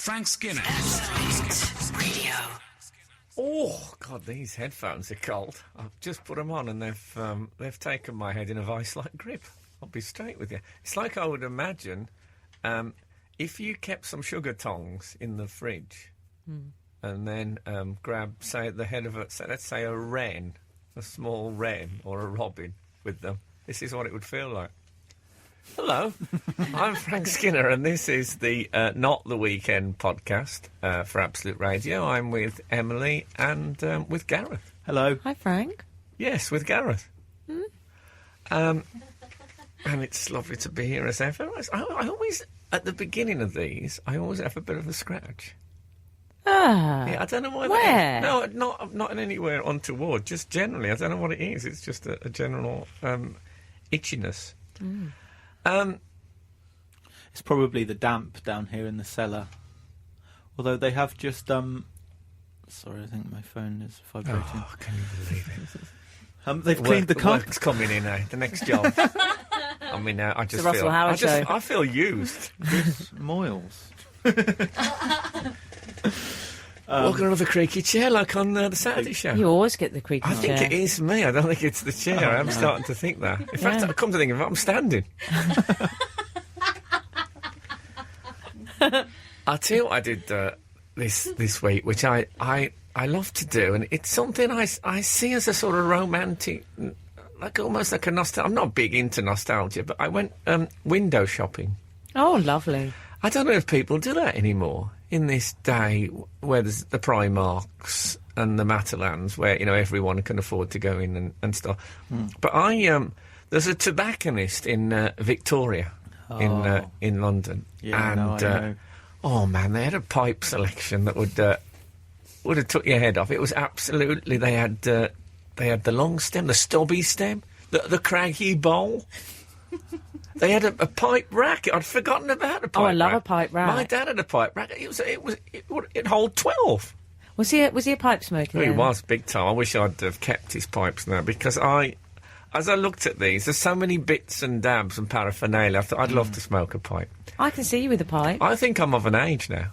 Frank Skinner. Radio. Oh, God, these headphones are cold. I've just put them on and they've taken my head in a vice-like grip. I'll be straight with you. It's like I would imagine if you kept some sugar tongs in the fridge and then grab, say, at the head of let's say a wren, a small wren or a robin with them. This is what it would feel like. Hello, I'm Frank Skinner, and this is the Not the Weekend podcast for Absolute Radio. I'm with Emily and with Gareth. Hello. Hi, Frank. Yes, with Gareth. And it's lovely to be here as ever. I always, at the beginning of these, I always have a bit of a scratch. Yeah, I don't know why. Where? No, not in anywhere untoward. Just generally, I don't know what it is. It's just a general itchiness. It's probably the damp down here in the cellar. Although they have just sorry, I think my phone is vibrating. Oh, can you believe it? They've cleaned the car. Work's coming in now. The next job. I mean, I just the Russell Howard show. I feel used. Just moils. We've got another creaky chair like on the Saturday show. You always get the creaky I chair. think it is me. I don't think it's the chair. I'm starting to think that. In fact, I come to think of it, I'm standing. I'll tell you what I did this week, which I love to do, and it's something I see as a sort of romantic, like almost like a nostalgia. I'm not big into nostalgia, but I went window shopping. Oh, lovely. I don't know if people do that anymore in this day where there's the Primarks and the Matalands where, you know, everyone can afford to go in and stuff. But there's a tobacconist in Victoria in London. Yeah, and I know. oh man, they had a pipe selection that would have took your head off. It was absolutely, they had the long stem, the stubby stem, the craggy bowl. They had a pipe rack. I'd forgotten about a pipe rack. Oh, I love a pipe rack. My dad had a pipe rack. It'd hold 12. Was he a pipe smoker? He was, big time. I wish I'd have kept his pipes now, because as I looked at these, there's so many bits and dabs and paraphernalia. I thought I'd love to smoke a pipe. I can see you with a pipe. I think I'm of an age now.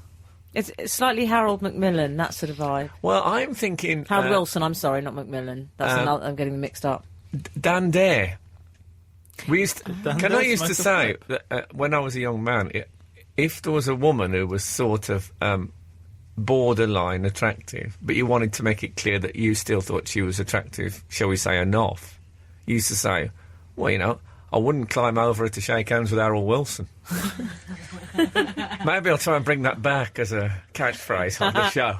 It's slightly Harold Macmillan, that sort of vibe. Well, I'm thinking... Harold Wilson, I'm sorry, not Macmillan. That's another, I'm getting them mixed up. Dan Dare. We used to, Dan I Dare used to say that when I was a young man, if there was a woman who was sort of borderline attractive, but you wanted to make it clear that you still thought she was attractive, shall we say enough, you used to say, well, you know, I wouldn't climb over her to shake hands with Harold Wilson. Maybe I'll try and bring that back as a catchphrase on the show.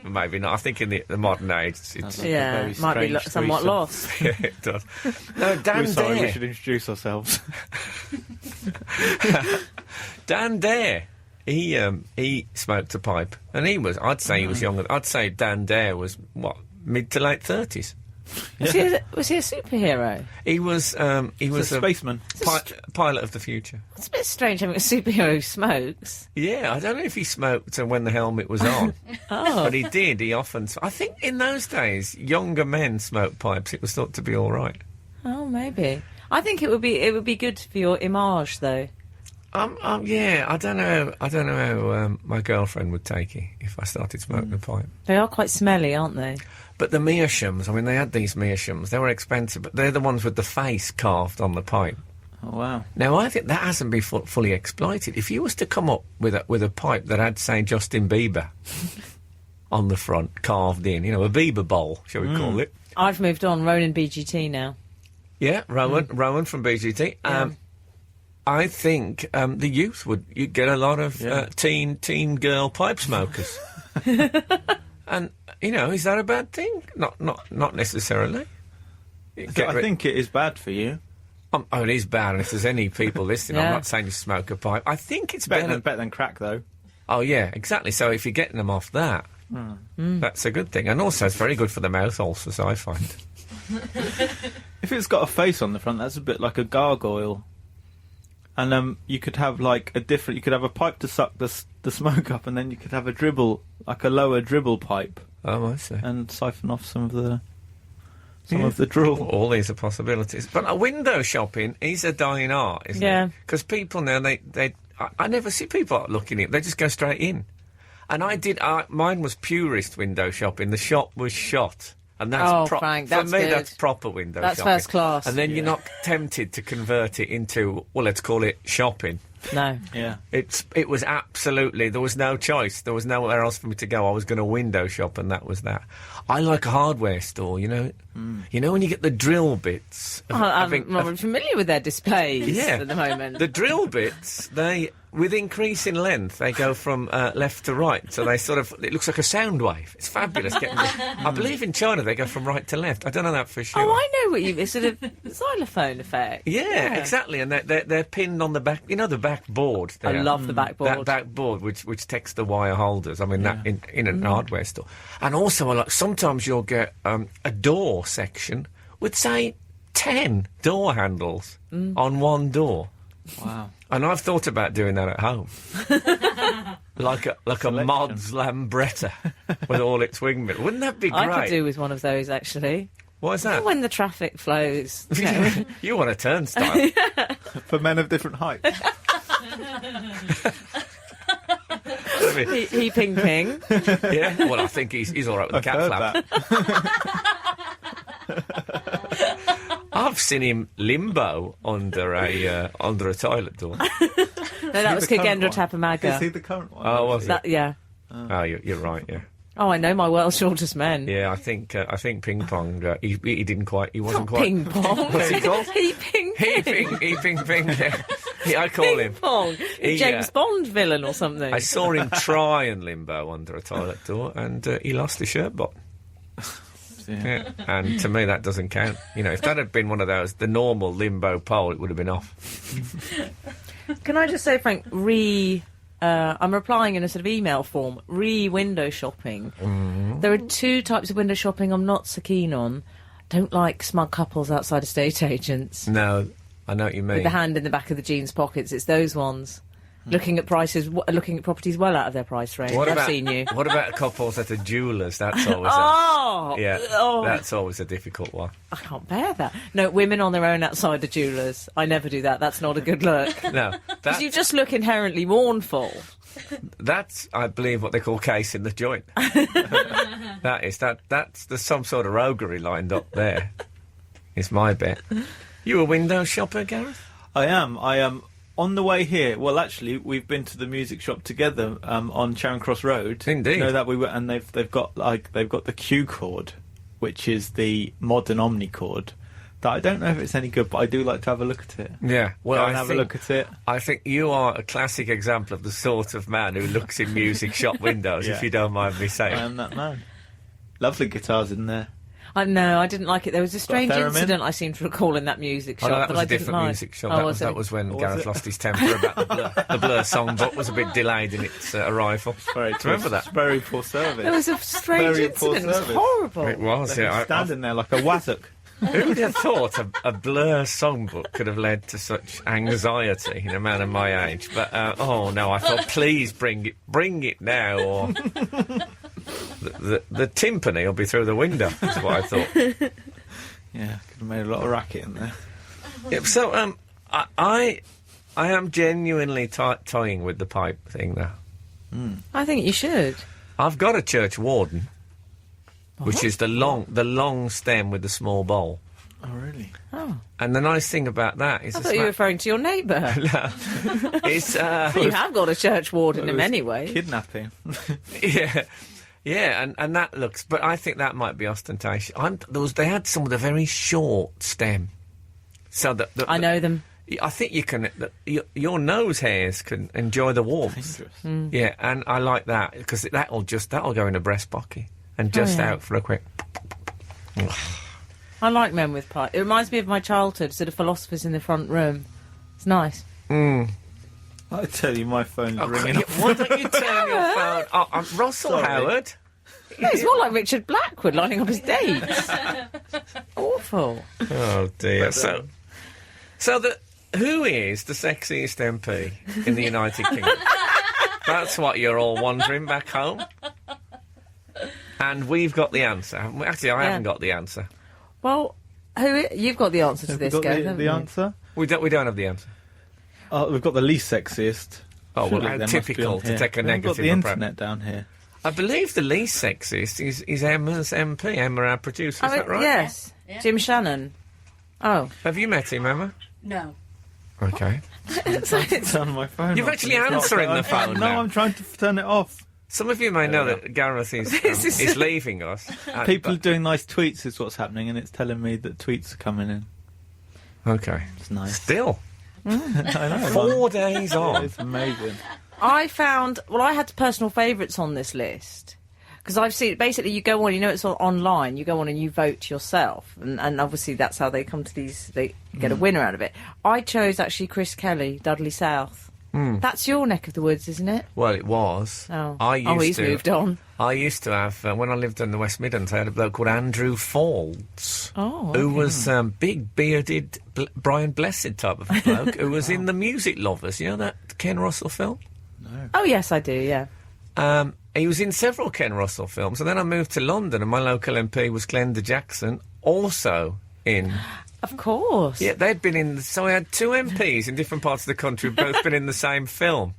Maybe not. I think in the modern age, it's It might be somewhat lost. yeah, it does. No, Dan Sorry, Dare. we should introduce ourselves. Dan Dare. He smoked a pipe, and he was. I'd say he was younger. I'd say Dan Dare was mid to late 30s. Was he a superhero? He was. He was a spaceman. Pilot of the future. It's a bit strange having a superhero who smokes. Yeah, I don't know if he smoked when the helmet was on. But he did. He often... I think in those days, younger men smoked pipes. It was thought to be all right. Oh, maybe. I think it would be good for your image, though. Yeah, I don't know how my girlfriend would take it if I started smoking a pipe. They are quite smelly, aren't they? But the meerschaums, I mean, they had these meerschaums. They were expensive, but they're the ones with the face carved on the pipe. Oh, wow. Now, I think that hasn't been fully exploited. If you was to come up with a pipe that had, say, Justin Bieber on the front, carved in, you know, a Bieber bowl, shall we call it? I've moved on. Rowan BGT now. Yeah, Rowan from BGT. Yeah. I think the youth you'd get a lot of teen girl pipe smokers. And, you know, is that a bad thing? Not necessarily. I think it is bad for you. It is bad, and if there's any people listening, I'm not saying you smoke a pipe. I think it's better than crack, though. Oh, yeah, exactly. So if you're getting them off that, that's a good thing. And also it's very good for the mouth ulcers, I find. If it's got a face on the front, that's a bit like a gargoyle. And you could have like you could have a pipe to suck the smoke up, and then you could have a dribble, like a lower dribble pipe. Oh, I see. And siphon off some of the drool. All these are possibilities. But window shopping is a dying art, isn't it? Because people now, I never see people looking at it. They just go straight in. And mine was purist window shopping. The shop was shot. And that's Frank, for that's me, good. that's proper window That's shopping. first class. And then you're not tempted to convert it into, well, let's call it shopping. No. Yeah. It was absolutely, there was no choice. There was nowhere else for me to go. I was going to window shop, and that was that. I like a hardware store, you know. You know when you get the drill bits. I'm not familiar with their displays Yeah. at the moment. The drill bits, with increasing length, they go from left to right. So they sort of, it looks like a sound wave. It's fabulous. I believe in China they go from right to left. I don't know that for sure. Oh, I know what you... It's sort of xylophone effect. Yeah, exactly. And they're pinned on the back, you know, the back board there. I love the backboard. That back board, which takes the wire holders. I mean, that in an hardware store. And also, sometimes you'll get a door section with, say, 10 door handles on one door. Wow. And I've thought about doing that at home. like a Mod's Lambretta with all its wing mirrors. Wouldn't that be great? I could do with one of those, actually. What is that? When the traffic flows. You know. You want a turnstile. For men of different heights. He ping ping. Yeah, well, I think he's all right with the cat flap. I've seen him limbo under a toilet door. No, that was Kagendra Is Tapamaga. he the current one? Oh, was it? Yeah. Oh, you're right. Yeah, Oh, I know my world's shortest men. yeah. I think ping pong. He didn't quite. He wasn't Not quite. ping pong. What's he called? He ping ping. He ping. Yeah, I call him. Ping pong. He, James Bond villain or something. I saw him try and limbo under a toilet door, and he lost his shirt button. Yeah. And to me, that doesn't count. You know, if that had been one of those, the normal limbo pole, it would have been off. Can I just say, Frank, I'm replying in a sort of email form, window shopping. There are two types of window shopping I'm not so keen on. Don't like smug couples outside estate agents No, I know what you mean. with the hand in the back of the jeans pockets. It's those ones. Looking at properties well out of their price range. I've seen you. What about couples at a jeweller's? That's always that's always a difficult one. I can't bear that. No, women on their own outside the jewellers. I never do that. That's not a good look. No, Because you just look inherently mournful. that's, I believe, what they call case in the joint. There's some sort of roguery lined up there, is my bet. You a window shopper, Gareth? I am. On the way here, well, actually, we've been to the music shop together on Charing Cross Road. Indeed. You know that we were, and they've got the Q chord, which is the modern omnichord. That I don't know if it's any good, but I do like to have a look at it. Yeah, well, Go and have a look at it. I think you are a classic example of the sort of man who looks in music shop windows, Yeah. if you don't mind me saying. I am that man. Lovely guitars in there. No, I didn't like it. There was a strange theremin? incident I seem to recall in that music shop Oh, no, that was I a didn't different like. music shop. Oh, that was when Was Gareth it? lost his temper about the Blur. The Blur songbook was a bit delayed in its arrival. Very Do you remember that? Very poor service. There was a strange Very poor incident. It was service. horrible. It was, They're yeah. standing there like a wazzock. Who would have thought a Blur songbook could have led to such anxiety in a man of my age? But, oh no, I thought, please bring it now, or the timpani will be through the window, is what I thought. Yeah, could have made a lot of racket in there. Yeah, so, I am genuinely toying with the pipe thing now. I think you should. I've got a church warden, which is the long stem with the small bowl. Oh, really? Oh, And the nice thing about that is I thought you were referring to your neighbour. it's You have got a church warden in many ways. Kidnapping. yeah, and that looks. But I think that might be ostentatious. They had some with a very short stem, so that I know them. I think you can. Your nose hairs can enjoy the warmth. Dangerous. Yeah, and I like that because that'll go in a breast pocket and just yeah. out for a quick. I like men with pipe. It reminds me of my childhood, sort of philosophers in the front room. It's nice. I tell you, my phone's ringing. Why don't you turn your phone? Oh, I'm Russell Sorry. Howard. Yeah, it's more like Richard Blackwood lining up his dates. Awful. Oh dear. Who is the sexiest MP in the United Kingdom? That's what you're all wondering back home. And we've got the answer. haven't we? Actually, I haven't got the answer. Well, you've got the answer to Have we this, got Gareth, the haven't you? answer? We don't have the answer. We've got the least sexiest. Oh, well, Surely how they must be typical on to here. take a We haven't got negative the approach. internet down here. I believe the least sexist is Emma's MP, Emma, our producer. Is that right? Yes. Yeah. Jim Shannon. Oh. Have you met him, Emma? No. Okay. It's on my phone. You're off, actually and it's not- answering the phone No, now. I'm trying to turn it off. Some of you may know that Gareth is leaving us. People but- doing nice tweets is what's happening, and it's telling me that tweets are coming in. Okay. It's nice. Still. I know. 4 days on. It's amazing. I found, I had personal favourites on this list. Because I've seen, basically, you go on, it's all online, you go on and you vote yourself. And obviously that's how they come to these, they get a winner out of it. I chose actually Chris Kelly, Dudley South. That's your neck of the woods, isn't it? Well, it was. Oh, he's to, moved on. I used to have, when I lived in the West Midlands, I had a bloke called Andrew Faulds. Oh, Who okay. was big, bearded, Brian Blessed type of bloke, who was in The Music Lovers. You know that Ken Russell film? Oh, yes, I do, yeah. He was in several Ken Russell films, and then I moved to London, and my local MP was Glenda Jackson, also in... Of course. Yeah, they'd been in... So I had two MPs in different parts of the country who'd both been in the same film.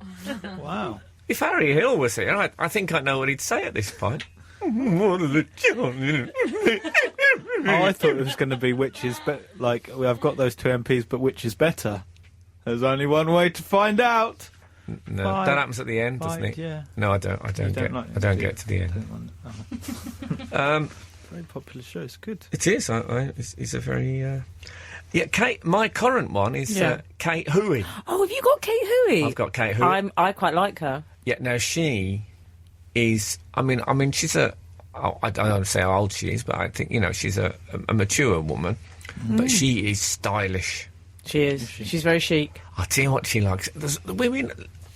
Wow. If Harry Hill was here, I think I know what he'd say at this point. What are the chances? Oh, I thought it was going to be which is I've got those two MPs, but which is better? There's only one way to find out. No, Fight, that happens at the end, doesn't fight, it? yeah. No, I don't. I don't get. like I don't it, do get to the you? end. Very popular show. It's good. It is. It's a very. Yeah, Kate. My current one is Yeah. Kate Hui. Oh, have you got Kate Hui? I've got Kate Hui. I quite like her. Yeah. Now she is. I mean, she's a. I don't want to say how old she is, but I think she's a mature woman. But she is stylish. She is. She's very chic. I'll tell you what she likes. There's the women.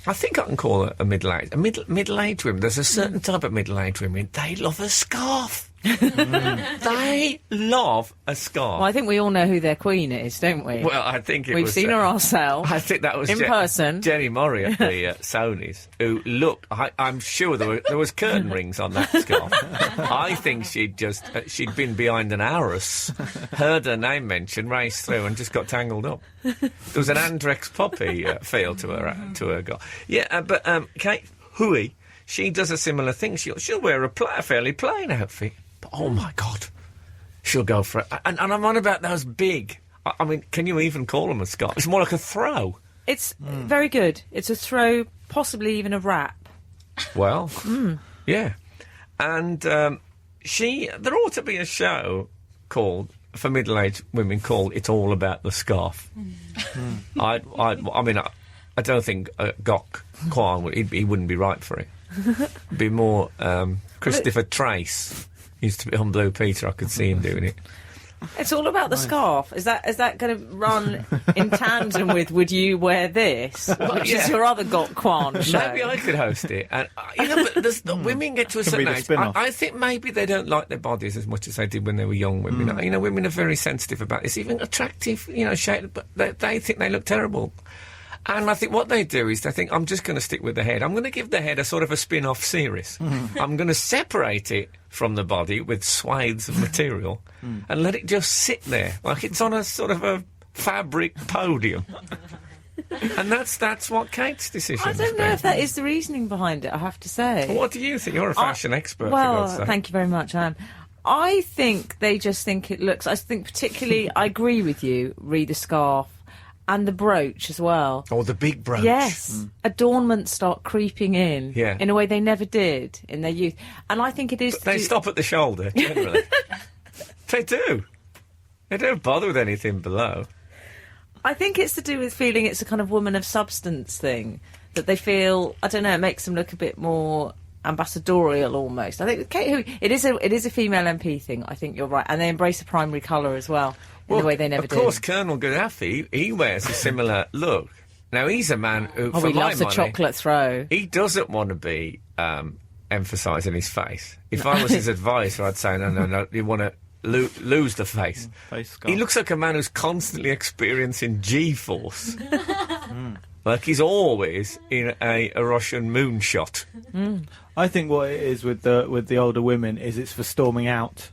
I think I can call her a middle-aged. Middle-aged women. There's a certain type of middle-aged women. They love a scarf. They love a scarf. Well, I think we all know who their queen is, don't we? Well, I think We've was, seen her ourselves. I think that was in person. Jenny Murray at the Sony's, who looked. I'm sure there was curtain rings on that scarf. I think she'd been behind an arras, heard her name mentioned, raced through, and just got tangled up. There was an Andrex Poppy feel to her girl. Yeah, but Kate Hui, she does a similar thing. She'll wear a fairly plain outfit. But, oh, my God. She'll go for it. And I'm on about those big... I mean, can you even call them a scarf? It's more like a throw. It's very good. It's a throw, possibly even a wrap. Well, yeah. And there ought to be a show for middle-aged women called It's All About the Scarf. I mean, I don't think Gok Kwan, he wouldn't be right for it. It'd be more Christopher Trace. Used to be on Blue Peter. I could see him doing it. It's all about the scarf. Is that going to run in tandem with Would You Wear This? Which is your other Got Kwan show. Maybe I could host it. And but the women get to a Can certain be the age. spin-off. I think maybe they don't like their bodies as much as they did when they were young women. Women are very sensitive about this. Even attractive, shape, but they think they look terrible. And I think what they do is they think, I'm just going to stick with the head. I'm going to give the head a sort of a spin-off series. I'm going to separate it from the body with swathes of material and let it just sit there like it's on a sort of a fabric podium. And that's what Kate's decision I has don't know been. if that is the reasoning behind it, I have to say. What do you think? You're a fashion expert, for Well, God's sake. thank you very much, I am. I think they just think it looks... I think particularly... I agree with you, re the scarf and the brooch as well. Oh, the big brooch. Yes. Adornments start creeping in in a way they never did in their youth. And I think it is... But they stop at the shoulder, generally. They do. They don't bother with anything below. I think it's to do with feeling it's a kind of woman of substance thing. That they feel... I don't know, it makes them look a bit more ambassadorial almost. I think Kate, it is a female MP thing, I think you're right. And they embrace the primary colour as well. In the way they never of did. course, Colonel Gaddafi, he wears a similar look. Now, he's a man who, Oh, for he my loves a money, chocolate throw. he doesn't want to be emphasising his face. If I was his advisor, I'd say, no, you want to lose the face. Face scarf. He looks like a man who's constantly experiencing G-force. Like he's always in a Russian moonshot. I think what it is with the older women is it's for storming out.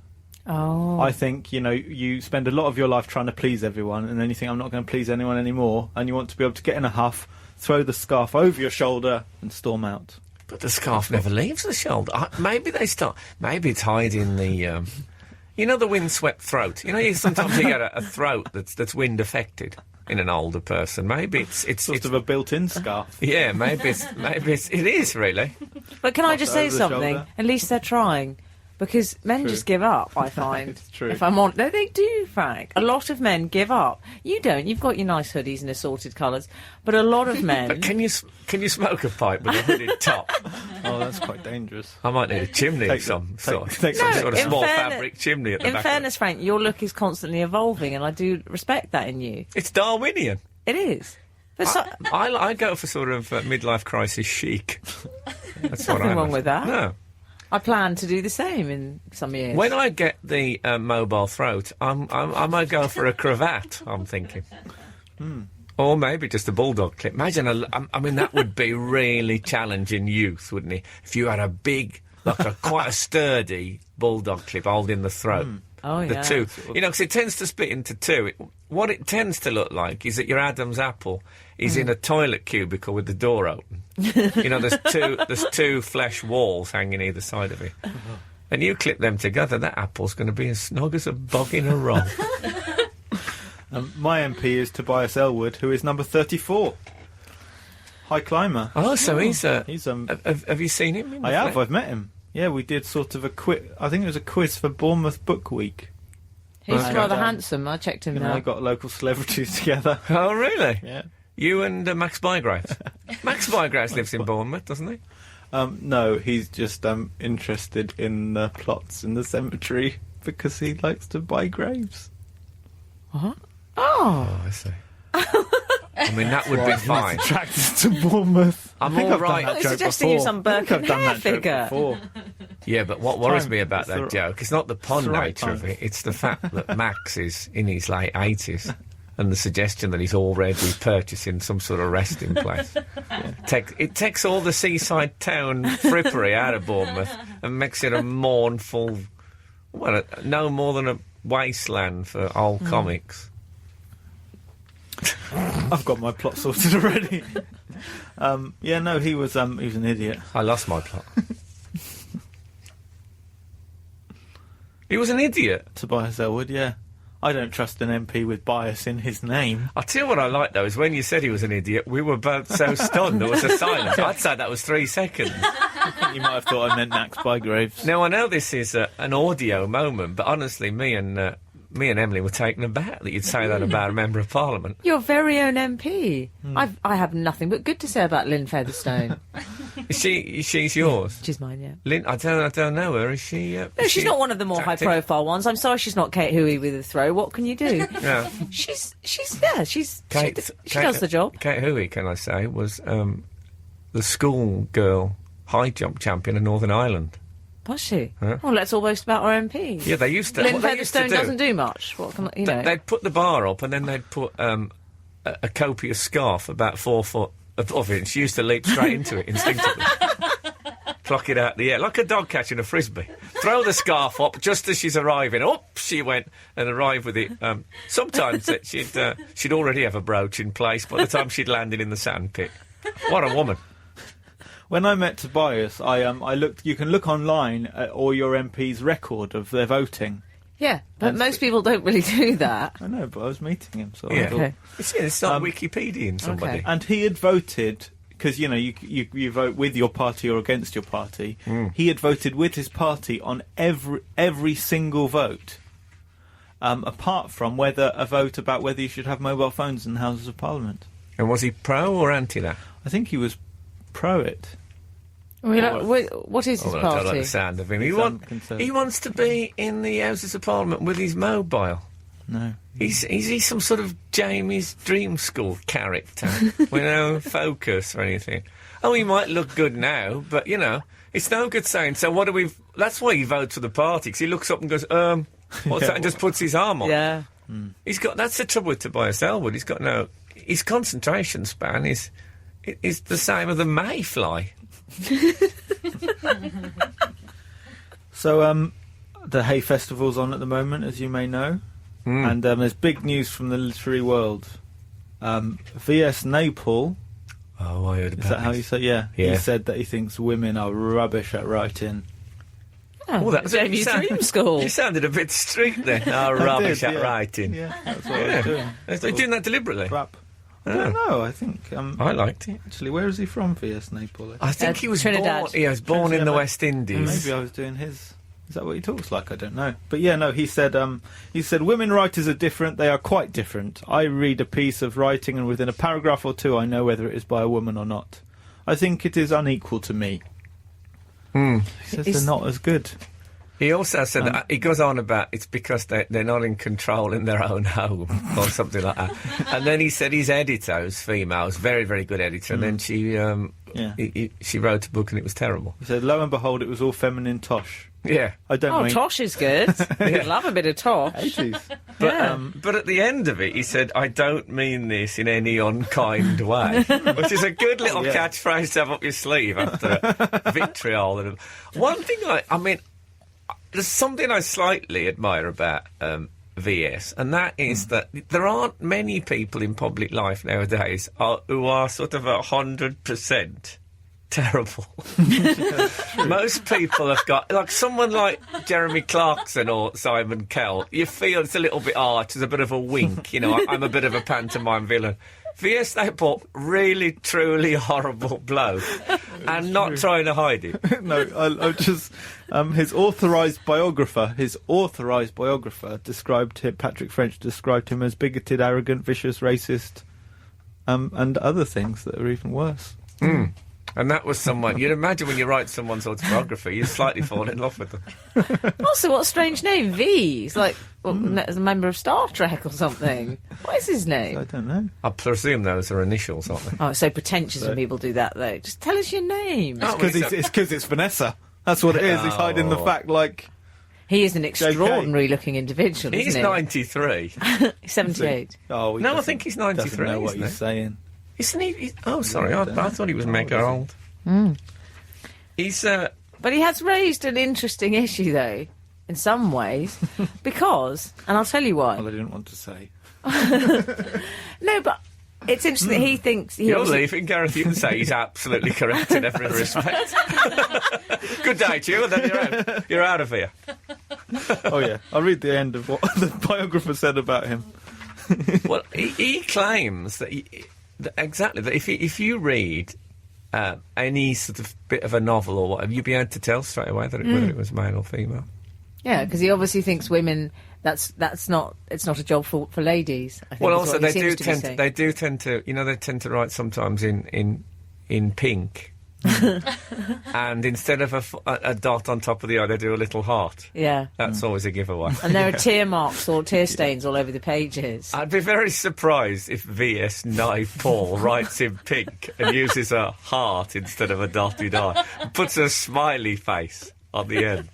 Oh. I think, you spend a lot of your life trying to please everyone, and then you think, I'm not going to please anyone anymore, and you want to be able to get in a huff, throw the scarf over your shoulder, and storm out. But the scarf never leaves the shoulder. Maybe it's hiding the... the windswept throat. Sometimes you get a throat that's wind affected in an older person. Maybe it's sort of a built-in scarf. Yeah, maybe it is really. But can I just say over the something? shoulder. At least they're trying. Because men True. just give up, I find. It's true. If I'm on... No, they do, Frank. A lot of men give up. You don't. You've got your nice hoodies and assorted colours. But a lot of men... But can you smoke a pipe with a hooded top? Oh, that's quite dangerous. I might need a chimney of Take some some- sort. take Some some- sort of in small fairness- fabric chimney at the In back. fairness, Frank, your look is constantly evolving, and I do respect that in you. It's Darwinian. It is. But so, I go for sort of midlife crisis chic. That's what nothing I wrong with that. No. I plan to do the same in some years. When I get the mobile throat, I might go for a cravat, I'm thinking. Or maybe just a bulldog clip. Imagine, that would be really challenging youth, wouldn't it? If you had a big, quite a sturdy bulldog clip holding the throat. Oh, The yeah. two. Because it tends to split into two. What it tends to look like is that your Adam's apple is in a toilet cubicle with the door open. There's two flesh walls hanging either side of it. And you clip them together, that apple's going to be as snug as a bog in a roll. My MP is Tobias Elwood, who is number 34. High climber. Oh, so he's... He's have you seen him? I have. I've met him. Yeah, we did sort of a quiz. I think it was a quiz for Bournemouth Book Week. He's Okay. rather handsome. I checked him I out. got local celebrities together. Oh, really? Yeah. You and Max Bygraves. Max Bygraves lives in Bournemouth, doesn't he? No, he's just interested in the plots in the cemetery because he likes to buy graves. What? Oh. Oh, I see. That would be fine. Attracted to Bournemouth. I'm I think all I've done right. that Well, joke suggesting you before. some I think Birkin I've done hair that joke figure. before. Yeah, but what worries time. me about It's that the- joke, it's not the pun it's the right nature of time. it, it's the fact that Max is in his late 80s and the suggestion that he's already purchasing some sort of resting place. It takes all the seaside town frippery out of Bournemouth and makes it a mournful, no more than a wasteland for old comics. I've got my plot sorted already. He was an idiot. I lost my plot. He was an idiot. Tobias Elwood, yeah. I don't trust an MP with bias in his name. I'll tell you what I like, though, is when you said he was an idiot, we were both so stunned. There was a silence. I'd say that was 3 seconds. I think you might have thought I meant Max Bygraves. Now, I know this is an audio moment, but honestly, me and Emily were taken aback that you'd say that about a Member of Parliament. Your very own MP. I have nothing but good to say about Lynn Featherstone. She's yours? She's mine, yeah. Lynn, I don't know her. Is she... No, she's not one of the more tactic? high-profile ones. I'm sorry she's not Kate Hooey with a throw. What can you do? Yeah. She Kate, does the job. Kate Hooey, can I say, was the schoolgirl high jump champion in Northern Ireland. Was she? Huh? Well, let's all boast about our MPs. Yeah, they used to... Lynn what they used to Featherstone do- doesn't do much. What can you know? They'd put the bar up and then they'd put a copious scarf about 4 foot above it, and she used to leap straight into it instinctively. Pluck it out the air, like a dog catching a frisbee. Throw the scarf up just as she's arriving. Up she went and arrived with it. Sometimes she'd already have a brooch in place by the time she'd landed in the sand pit. What a woman. When I met Tobias, I looked. You can look online at all your MPs' record of their voting. Yeah, but most people don't really do that. I know, but I was meeting him, so I Yeah. thought- Okay. It's not Wikipediaing somebody. Okay. And he had voted because you vote with your party or against your party. He had voted with his party on every single vote, apart from whether you should have mobile phones in the Houses of Parliament. And was he pro or anti that? I think he was pro it. What is his I don't like party? the sound of him. He's Conservative. He wants to be in the Houses of Parliament with his mobile. No. Is he some sort of Jamie's Dream School character with no focus or anything? Oh, he might look good now, but, it's no good saying, so what do we... That's why he votes for the party, because he looks up and goes, what's that, and just puts his arm on. Yeah. That's the trouble with Tobias Elwood. He's got no... His concentration span is the same as a mayfly. So, the Hay Festival's on at the moment, as you may know. And there's big news from the literary world. V.S. Naipul. Oh, I heard about Is that how you say? Yeah. Yeah. He said that he thinks women are rubbish at writing. Oh, that was Jamie's dream school. You sounded a bit street then. Oh, rubbish at writing. Yeah, that's what I was doing. They're doing that deliberately. Rap. I don't know. I think. I liked it. Actually, where is he from, V.S. Naipul? I think he was Trinidad. born. He was born in the West Indies. Maybe I was doing his. Is that what he talks like? I don't know. But yeah, no. He said. Women writers are different. They are quite different. I read a piece of writing, and within a paragraph or two, I know whether it is by a woman or not. I think it is unequal to me. He says they're not as good. He also said that he goes on about it's because they're not in control in their own home or something like that. And then he said his editor, who's female, was very, very good editor, and then she she wrote a book and it was terrible. He said, lo and behold, it was all feminine tosh. Yeah. I don't Oh, mean... tosh is good. I love a bit of tosh. 80s. But at the end of it, he said, I don't mean this in any unkind way, which is a good little catchphrase to have up your sleeve after vitriol. One thing I mean, there's something I slightly admire about VS, and that is that there aren't many people in public life nowadays who are sort of 100% terrible. Most people have got, like someone like Jeremy Clarkson or Simon Cowell, you feel it's a little bit arch, there's a bit of a wink, you know, I'm a bit of a pantomime villain. V.S. Naipul, really, truly horrible bloke, and not trying to hide it. No, I just... his authorised biographer described him, Patrick French described him as bigoted, arrogant, vicious, racist, and other things that are even worse. And that was someone... You'd imagine when you write someone's autobiography, you slightly fall in love with them. Also, what a strange name, V. He's like as a member of Star Trek or something. What is his name? I don't know. I presume those are initials, aren't they? Oh, it's so pretentious when people do that, though. Just tell us your name. It's because it's Vanessa. That's what it is. He's hiding the fact, like... He is an extraordinary-looking individual, isn't he? He's 93. He's 78. Oh, No, I think he's 93, doesn't know what isn't he's saying. Isn't he? Oh, sorry, I thought he was mega old. He's... But he has raised an interesting issue, though, in some ways, because, and I'll tell you why. Well, I didn't want to say. No, but it's interesting that he thinks... You're leaving, Gareth. You can say he's absolutely correct in every respect. Good day to you, and then you're out of here. Oh, yeah. I'll read the end of what the biographer said about him. Well, he claims that... Exactly, that if you read any sort of bit of a novel or whatever, you'd be able to tell straight away that whether it was male or female. Yeah, because he obviously thinks women... It's not a job for ladies. I think Well, is also what they he do seems to be tend saying. they do tend to they tend to write sometimes in pink, and instead of a dot on top of the I, they do a little heart. Yeah, That's always a giveaway. and there are tear marks or tear stains all over the pages. I'd be very surprised if V.S. Naipul writes in pink and uses a heart instead of a dotted I, and puts a smiley face on the end.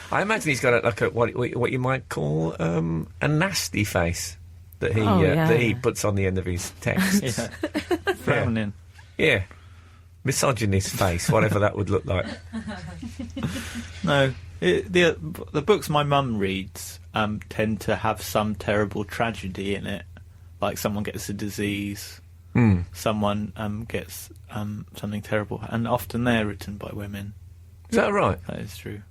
I imagine he's got what you might call a nasty face that he puts on the end of his texts. Yeah. Frowning. Yeah. Misogynist face, whatever that would look like. No. The books my mum reads tend to have some terrible tragedy in it. Like someone gets a disease, someone gets something terrible, and often they're written by women. Is that right? That is true.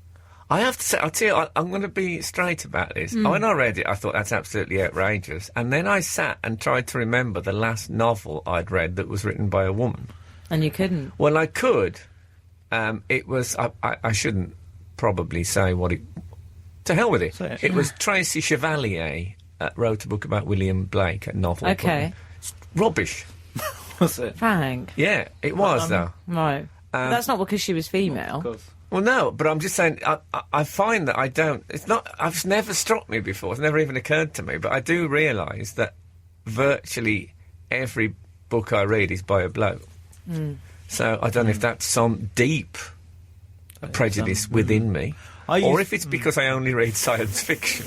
I have to say, I'll tell you, I'm going to be straight about this. When I read it, I thought that's absolutely outrageous. And then I sat and tried to remember the last novel I'd read that was written by a woman. And you couldn't. Well, I could. It was... I shouldn't probably say what it... To hell with it. Say it. It was Tracy Chevalier wrote a book about William Blake, a novel. Okay. It's rubbish. What's it? Frank. Yeah, it was, though. Right. But that's not because she was female. Of course. Well, no, but I'm just saying, I find that I don't... It's never struck me before. It's never even occurred to me. But I do realise that virtually every book I read is by a bloke. So I don't know if that's some deep prejudice within me. Or if it's because I only read science fiction.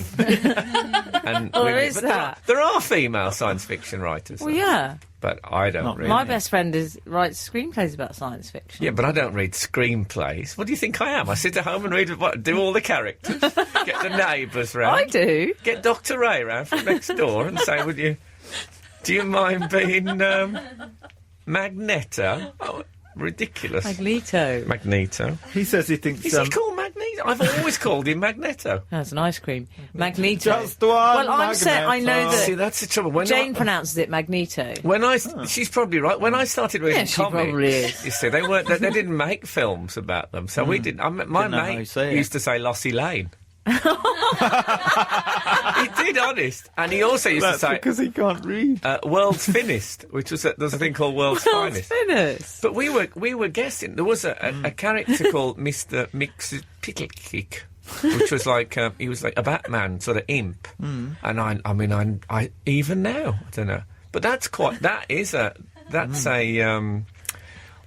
And Or women- is but that? There are female science fiction writers. Well, yeah. But I don't Not read. really. My best friend writes screenplays about science fiction. Yeah, but I don't read screenplays. What do you think I am? I sit at home and read do all the characters, get the neighbours round. I do. Get Dr. Ray round from next door and say, do you mind being Magneto? Oh, ridiculous. Magneto. He says he thinks... Is he called Magneto? I've always called him Magneto. That's an ice cream. Magneto. Just one Well, I'm saying I know Magneto. See, that that's the trouble. When Jane pronounces it Magneto. she's probably right. When I started reading Yeah, she comics, probably is. you see, they didn't make films about them, so we didn't. My Didn't know how you mate say it. used to say Lossy Lane. He did, honest, and he also used That's to say because he can't read. World's Fittest, which was there's a thing called World's World's Finest. Finest. But we were guessing. There was a character called Mr. Mixpicklekick, which was like he was like a Batman sort of imp. And I even now I don't know. But that's a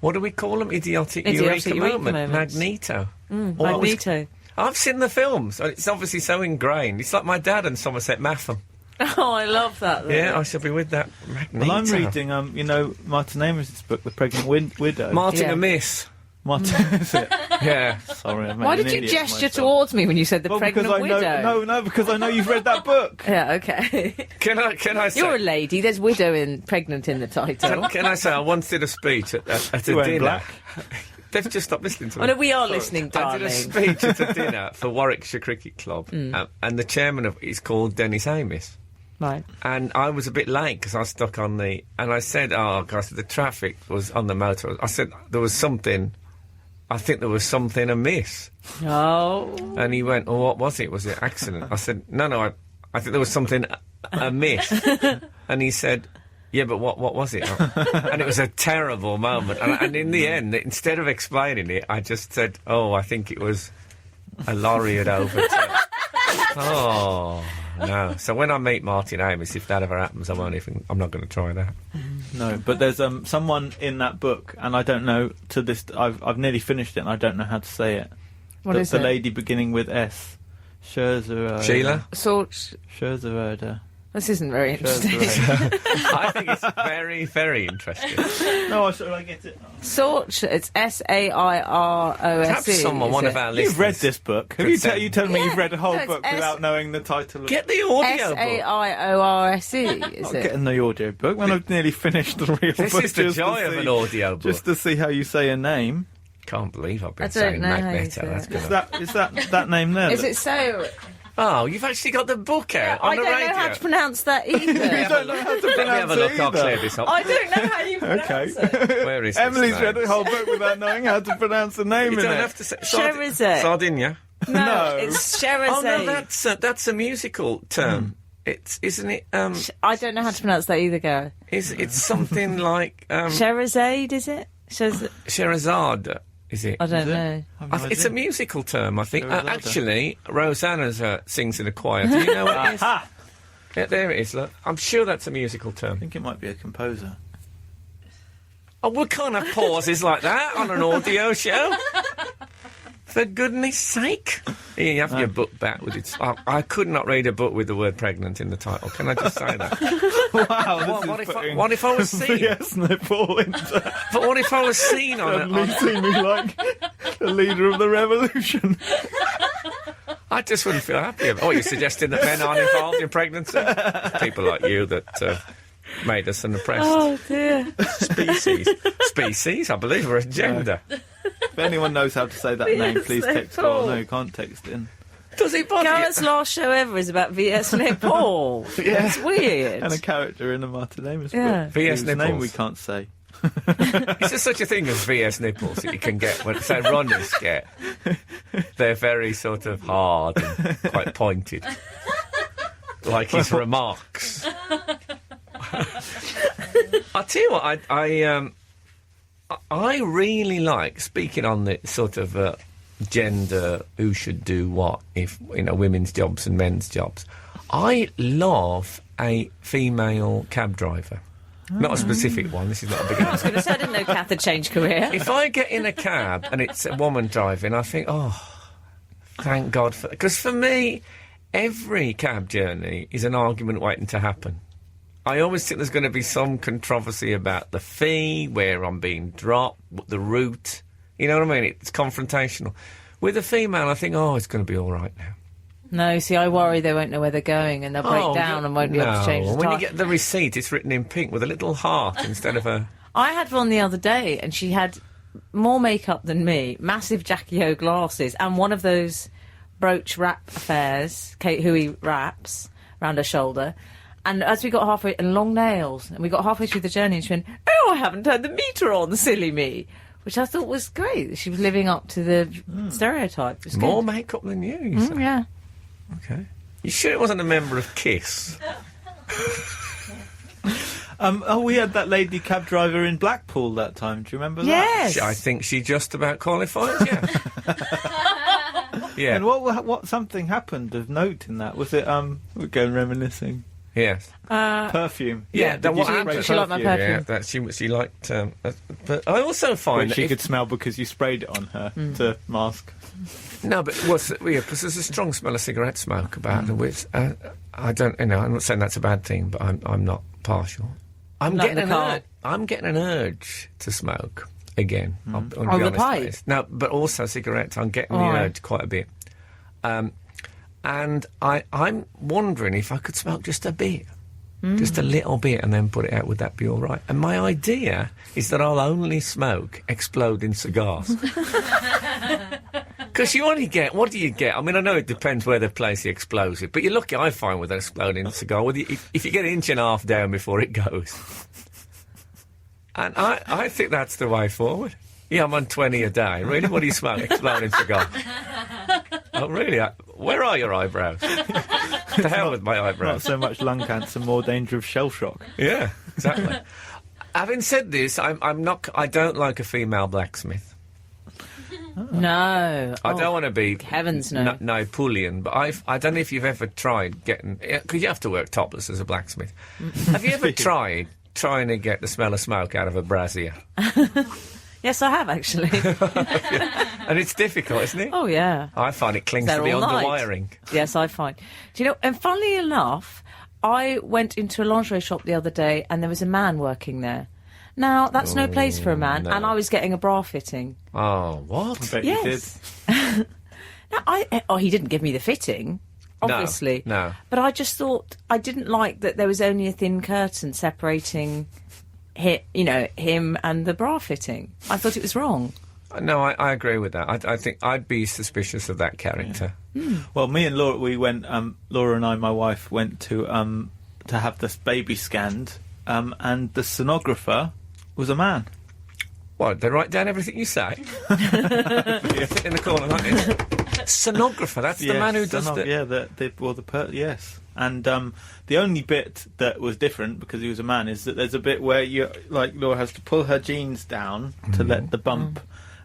what do we call them? Idiotic Eureka moment. moments. Magneto. Magneto. I've seen the films. It's obviously so ingrained. It's like my dad and Somerset Maugham. Oh, I love that. Though. Yeah, I shall be with that Magneto. Well, I'm reading, Martin Amos' book, The Pregnant Widow. Martin Yeah. Amiss. Martin, is it? Yeah. Sorry, I made Why an did you idiot of gesture myself. towards me when you said the Well, pregnant because I widow? know, because I know you've read that book. Yeah, okay. Can I say? You're a lady. There's widow and pregnant in the title. Can I say I once did a speech at a Wearing dinner. black. They've just stopped listening to me. Oh, no, we are listening, I did a darling. speech at a dinner for Warwickshire Cricket Club, and the chairman of it is called Dennis Amis. Right. And I was a bit late because I was stuck on and I said, oh, gosh, the traffic was on the motor. I said, I think there was something amiss. Oh. And he went, oh, what was it? Was it an accident? I said, no, I think there was something amiss. And he said, yeah, but what was it? And it was a terrible moment. And in the end, instead of explaining it, I just said, oh, I think it was a lorry had overturned. Oh, no. So when I meet Martin Amis, if that ever happens, I'm not going to try that. No, but there's someone in that book, and I don't know to this. I've nearly finished it, and I don't know how to say it. What is the it? lady beginning with S. Scherzerode. Sheila? Scherzerode. This isn't very interesting. I think it's very, very interesting. No, I get it. Sorch. It's Sairose. Perhaps one of our listeners. You've read this book. Have you told me Yeah. you've read a whole No, it's book without knowing the title of Get the audio book. Sairose. Is I'm it? getting the audio book when I've nearly finished the real This book. is the just to joy of see- an audio book. Just to see how you say a name. Can't believe I've been I don't saying know how you Magneto. say That's it. good. Is that name there? Is it so? Oh, you've actually got the book out I on the don't radio. know how to pronounce that either. You don't know how to Let me have pronounce a look. it I'll either. clear this up. I don't know how you pronounce it. Where is Emily's this read name? the whole book without knowing how to pronounce the name You in don't it. have to say Sherazade. Sardinia. No, it's Sherazade. Oh no, that's a musical term. Isn't it? I don't know how to pronounce that either, Gareth. It's something like Sherazade, is it? Sherazade. Is it? I don't know. It's a musical term, I think. Sherazade. Actually, Rosanna sings in a choir. Do you know what it is? Yeah, there it is. Look, I'm sure that's a musical I term. think it might be a composer. Oh, we can't have pauses like that on an audio show. For goodness sake. Here, you have your book back with its... I could not read a book with the word pregnant in the title. Can I just say that? Wow, What if I was seen... Yes, Naipul into But what if I was seen on suddenly it? see me like the leader of the revolution. I just wouldn't feel happy about it. Oh, you're suggesting that men aren't involved in pregnancy? People like you that made us an oppressed Oh, dear. species. Species, I believe, are a gender. If anyone knows how to say that name, please text. Naipul. Oh no, you can't text in. Does it bother you? Gareth's last show ever is about V.S. Naipul. Yeah. It's weird. And a character in a Martin Amos Yeah. book. V.S. whose name Nipples. we can't say. Is there such a thing as V.S. nipples that you can get when, say, runners get? They're very sort of hard and quite pointed. Like his remarks. I'll tell you what, I really like, speaking on the sort of gender, who should do what, if, women's jobs and men's jobs, I love a female cab driver. Not a specific one, this is not a big I was going to say, I didn't know Kath had changed career. If I get in a cab and it's a woman driving, I think, oh, Thank God for... Because for me, every cab journey is an argument waiting to happen. I always think there's going to be some controversy about the fee, where I'm being dropped, the route. You know what I mean? It's confrontational. With a female, I think, it's going to be all right now. No, see, I worry they won't know where they're going and they'll break down and won't be able to change the when tire. you get the receipt, it's written in pink with a little heart instead of a... I had one the other day and she had more makeup than me, massive Jackie O glasses, and one of those brooch wrap affairs, Kate Hui wraps, round her shoulder. And as we got halfway, and long nails, and we got halfway through the journey, and she went, I haven't turned the meter on, silly me. Which I thought was great. She was living up to the stereotype. It was more good. makeup than you say? Yeah. Okay. You sure it wasn't a member of KISS? We had that lady cab driver in Blackpool that time. Do you remember that? Yes. I think she just about qualifies, yeah. Yeah. And what something happened of note in that? Was it, we're going reminiscing. Yes. Perfume. Yeah, Did you spray she liked my perfume. Yeah, that she liked... but I also find... Which she could smell because you sprayed it on her to mask. No, but because there's a strong smell of cigarette smoke about it, which I don't... I'm not saying that's a bad thing, but I'm not partial. I'm Not in getting the car. I'm getting an urge to smoke again. I'll be Oh, the honest pipe? with this. No, but also cigarettes. I'm getting the urge quite a bit. And I'm wondering if I could smoke just a bit. Just a little bit, and then put it out. Would that be all right? And my idea is that I'll only smoke exploding cigars. Because you only get... What do you get? I mean, I know it depends where they place the explosive, but you're lucky, I find, with an exploding cigar. If you get an inch and a half down before it goes. And I think that's the way forward. Yeah, I'm on 20 a day. Really? What do you smoke? Exploding cigar. Oh, really? Where are your eyebrows? To hell with my eyebrows. Not so much lung cancer, more danger of shell shock. Yeah, exactly. Having said this, I don't like a female blacksmith. No. I don't want to be... Heavens, no. Naipulian, but I don't know if you've ever tried getting... Because you have to work topless as a blacksmith. Have you ever tried trying to get the smell of smoke out of a brazier? Yes, I have, actually. And it's difficult, isn't it? Oh, yeah. I find it clings They're to the all night. underwiring. Yes, I find. Do you know, and funnily enough, I went into a lingerie shop the other day and there was a man working there. Now, that's no place for a man, no. and I was getting a bra fitting. Oh, what? I bet you did. Yes. No, he didn't give me the fitting, obviously. No. But I just thought, I didn't like that there was only a thin curtain separating him and the bra fitting. I thought it was wrong. No, I agree with that. I think I'd be suspicious of that character. Yeah. Well, me and Laura, we went. Laura and I, my wife, went to have this baby scanned, and the sonographer was a man. What? They write down everything you say? You sit in the corner like this. Sonographer. That's the man who does the... Yeah, yes. And the only bit that was different, because he was a man, is that there's a bit where Laura has to pull her jeans down to let the bump,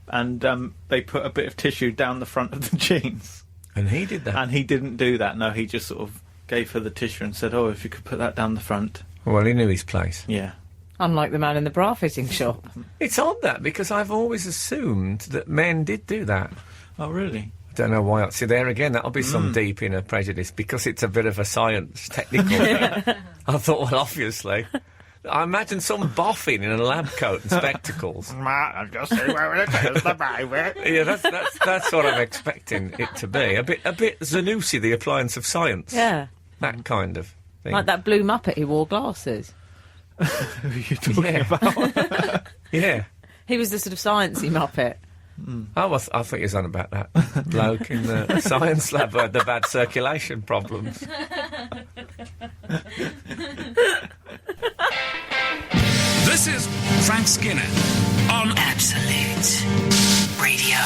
and they put a bit of tissue down the front of the jeans. And he did that. And he didn't do that. No, he just sort of gave her the tissue and said, "Oh, if you could put that down the front." Well, he knew his place. Yeah. Unlike the man in the bra fitting shop. It's odd that, because I've always assumed that men did do that. Oh, really? Don't know why. See, there again, that'll be some deep inner prejudice, because it's a bit of a science technical thing. I thought, well, obviously. I imagine some boffin in a lab coat and spectacles. I'll just see where it is, the baby. Yeah, that's what I'm expecting it to be. A bit Zanussi, the appliance of science. Yeah. That kind of thing. Like that blue Muppet who wore glasses. Who are you talking about? Yeah. He was the sort of sciencey Muppet. Oh, I thought you was on about that bloke in the science lab who had the bad circulation problems. This is Frank Skinner on Absolute Radio.